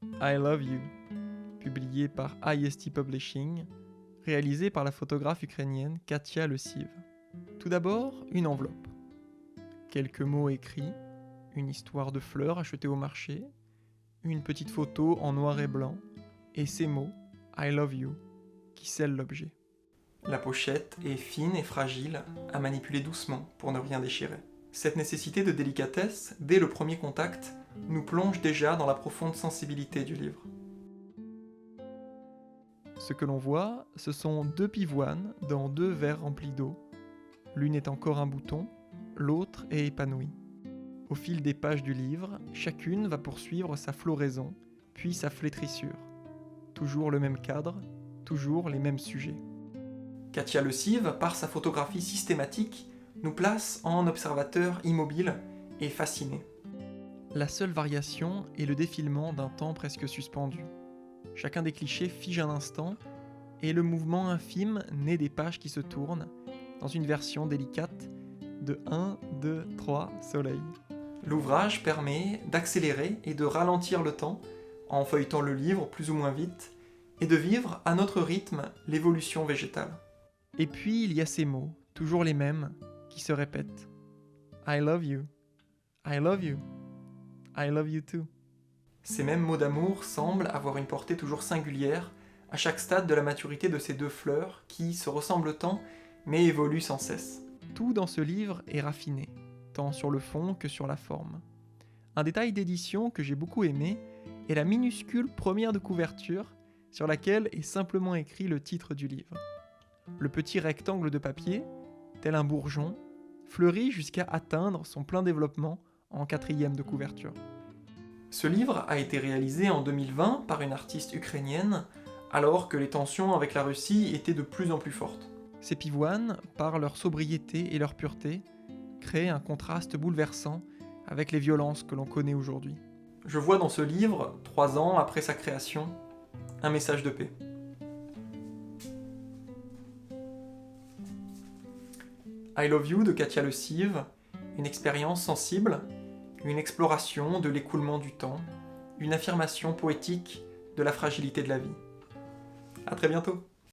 I Love You, publié par IST Publishing, réalisé par la photographe ukrainienne Katia Lesiv. Tout d'abord, une enveloppe. Quelques mots écrits, une histoire de fleurs achetées au marché, une petite photo en noir et blanc, et ces mots, I Love You, qui scellent l'objet. La pochette est fine et fragile, à manipuler doucement pour ne rien déchirer. Cette nécessité de délicatesse, dès le premier contact, nous plonge déjà dans la profonde sensibilité du livre. Ce que l'on voit, ce sont 2 pivoines dans 2 verres remplis d'eau. L'une est encore un bouton, l'autre est épanouie. Au fil des pages du livre, chacune va poursuivre sa floraison, puis sa flétrissure. Toujours le même cadre, toujours les mêmes sujets. Katia Lesiv, par sa photographie systématique, nous place en observateur immobile et fasciné. La seule variation est le défilement d'un temps presque suspendu. Chacun des clichés fige un instant, et le mouvement infime naît des pages qui se tournent, dans une version délicate de 1, 2, 3 soleils. L'ouvrage permet d'accélérer et de ralentir le temps, en feuilletant le livre plus ou moins vite, et de vivre à notre rythme l'évolution végétale. Et puis il y a ces mots, toujours les mêmes, qui se répètent. I love you. I love you. I love you too. Ces mêmes mots d'amour semblent avoir une portée toujours singulière à chaque stade de la maturité de ces 2 fleurs qui se ressemblent tant mais évoluent sans cesse. Tout dans ce livre est raffiné, tant sur le fond que sur la forme. Un détail d'édition que j'ai beaucoup aimé est la minuscule première de couverture sur laquelle est simplement écrit le titre du livre. Le petit rectangle de papier, tel un bourgeon, fleurit jusqu'à atteindre son plein développement en 4e de couverture. Ce livre a été réalisé en 2020 par une artiste ukrainienne, alors que les tensions avec la Russie étaient de plus en plus fortes. Ces pivoines, par leur sobriété et leur pureté, créent un contraste bouleversant avec les violences que l'on connaît aujourd'hui. Je vois dans ce livre, 3 ans après sa création, un message de paix. I Love You de Katia Lesiv, une expérience sensible, une exploration de l'écoulement du temps, une affirmation poétique de la fragilité de la vie. À très bientôt!